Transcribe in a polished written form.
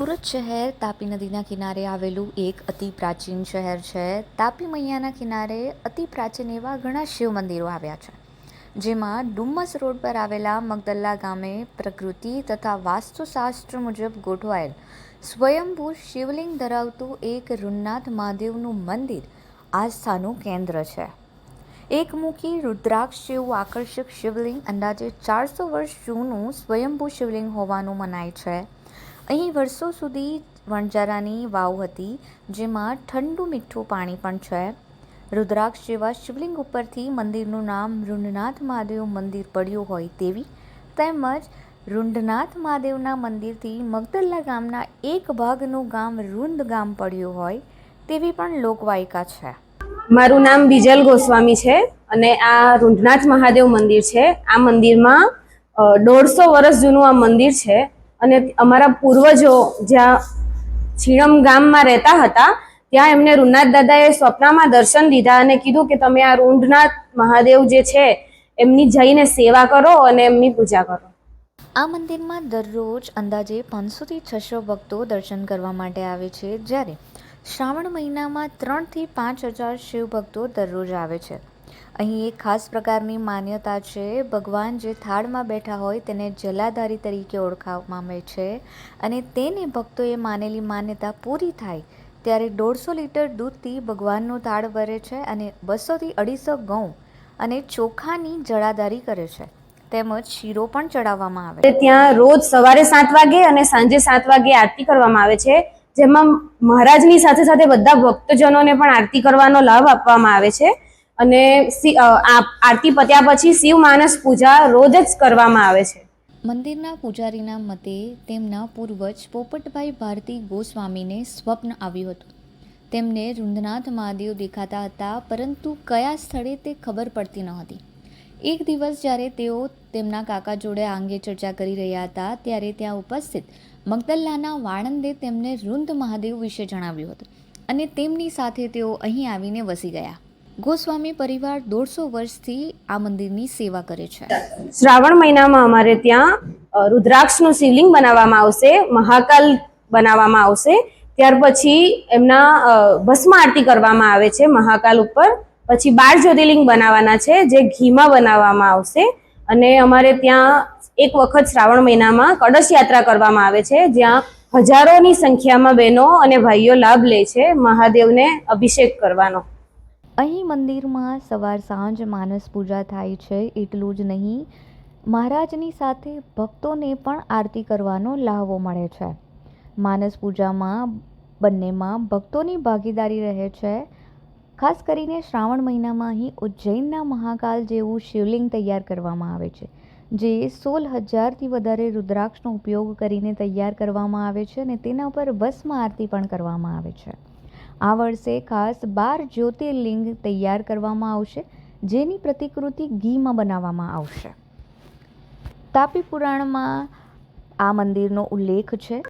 સુરત શહેર તાપી નદીના કિનારે આવેલું એક અતિ પ્રાચીન શહેર છે. તાપી મૈયાના કિનારે અતિ પ્રાચીન એવા ઘણા શિવ મંદિરો આવ્યા છે, જેમાં ડુમ્મસ રોડ પર આવેલા મગદલ્લા ગામે પ્રકૃતિ તથા વાસ્તુશાસ્ત્ર મુજબ ગોઠવાયેલ સ્વયંભૂ શિવલિંગ ધરાવતું એક રૂનનાથ મહાદેવનું મંદિર આસ્થાનું કેન્દ્ર છે. એકમુખી રુદ્રાક્ષ જેવું આકર્ષક શિવલિંગ અંદાજે 400 વર્ષ જૂનું સ્વયંભૂ શિવલિંગ હોવાનું મનાય છે. અહીં વર્ષો સુધી વણઝારાની વાવ હતી, જેમાં ઠંડુ મીઠું પાણી પણ છે. રુદ્રાક્ષ જેવા શિવલિંગ ઉપરથી મંદિરનું નામ રૂનનાથ મહાદેવ મંદિર પડ્યું હોય તેવી, તેમજ રૂંઢનાથ મહાદેવના મંદિરથી મગદલ્લા ગામના એક ભાગનું ગામ રૂંદ ગામ પડ્યું હોય તેવી પણ લોકવાયકા છે. મારું નામ બીજલ ગોસ્વામી છે અને આ રૂંઢનાથ મહાદેવ મંદિર છે. આ મંદિરમાં 150 વર્ષ જૂનું આ મંદિર છે અને અમારા પૂર્વજો જ્યાં છીણમ ગામમાં રહેતા હતા, ત્યાં એમને રૂનનાથ દાદાએ સ્વપ્નમાં દર્શન દીધા અને કીધું કે તમે આ રૂંઢનાથ મહાદેવ જે છે એમની જઈને સેવા કરો અને એમની પૂજા કરો. આ મંદિરમાં દરરોજ અંદાજે 500 થી 600 ભક્તો દર્શન કરવા માટે આવે છે, જ્યારે શ્રાવણ મહિનામાં 3 થી 5 હજાર શિવ ભક્તો દરરોજ આવે છે. અહીં એક ખાસ પ્રકારની માન્યતા છે. ભગવાન જે થાળમાં બેઠા હોય તેને જલાધારી તરીકે ઓળખવામાં આવે છે અને તેને ભક્તોએ માનેલી માન્યતા પૂરી થાય ત્યારે 150 લીટર દૂધથી ભગવાનનું થાળ ભરે છે અને 200 થી 250 ઘઉં અને ચોખાની જળાધારી કરે છે, તેમજ શીરો પણ ચડાવવામાં આવે છે. ત્યાં રોજ સવારે 7 વાગે અને સાંજે 7 વાગે આરતી કરવામાં આવે છે, જેમાં મહારાજની સાથે સાથે બધા ભક્તજનોને પણ આરતી કરવાનો લાભ આપવામાં આવે છે અને આરતી પત્યા પછી શિવ માનસ પૂજા રોજ જ કરવામાં આવે છે. મંદિરના પૂજારીના મતે તેમના પૂર્વજ પોપટભાઈ ભારતી ગોસ્વામીને સ્વપ્ન આવ્યું હતું. તેમને રૂંઢનાથ મહાદેવ દેખાતા હતા, પરંતુ કયા સ્થળે તે ખબર પડતી ન હતી. એક દિવસ જ્યારે તેઓ તેમના કાકા જોડે આ અંગે ચર્ચા કરી રહ્યા હતા, ત્યારે ત્યાં ઉપસ્થિત મગદલ્લાના વાણંદે તેમને રૂંધ મહાદેવ વિશે જણાવ્યું હતું અને તેમની સાથે તેઓ અહીં આવીને વસી ગયા. ગોસ્વામી પરિવાર 150 વર્ષથી આ મંદિરની સેવા કરે છે. શ્રાવણ મહિનામાં અમારે ત્યાં રુદ્રાક્ષનું શિવલિંગ બનાવવામાં આવશે, મહાકાલ બનાવવામાં આવશે. ત્યાર પછી એમના ભસ્મ આરતી કરવામાં આવે છે મહાકાલ ઉપર. પછી 12 જ્યોતિર્લિંગ બનાવવાના છે, જે ઘીમાં બનાવવામાં આવશે. અને અમારે ત્યાં એક વખત શ્રાવણ મહિનામાં કળશ યાત્રા કરવામાં આવે છે, જ્યાં હજારોની સંખ્યામાં બહેનો અને ભાઈઓ લાભ લે છે મહાદેવને અભિષેક કરવાનો. અહીં મંદિરમાં સવાર સાંજ માનસ પૂજા થાય છે. એટલું જ નહીં, મહારાજની સાથે ભક્તોને પણ આરતી કરવાનો લહાવો મળે છે. માનસ પૂજામાં બંનેમાં ભક્તોની ભાગીદારી રહે છે. ખાસ કરીને શ્રાવણ મહિનામાં અહીં ઉજ્જૈનના મહાકાલ જેવું શિવલિંગ તૈયાર કરવામાં આવે છે, જે 16,000થી વધારે રુદ્રાક્ષનો ઉપયોગ કરીને તૈયાર કરવામાં આવે છે અને તેના પર ભસ્મ આરતી પણ કરવામાં આવે છે. આ વર્ષે ખાસ 12 જ્યોતિર્લિંગ તૈયાર કરવામાં આવશે, જેની પ્રતિકૃતિ ઘીમાં બનાવવામાં આવશે. તાપી પુરાણમાં આ મંદિરનો ઉલ્લેખ છે.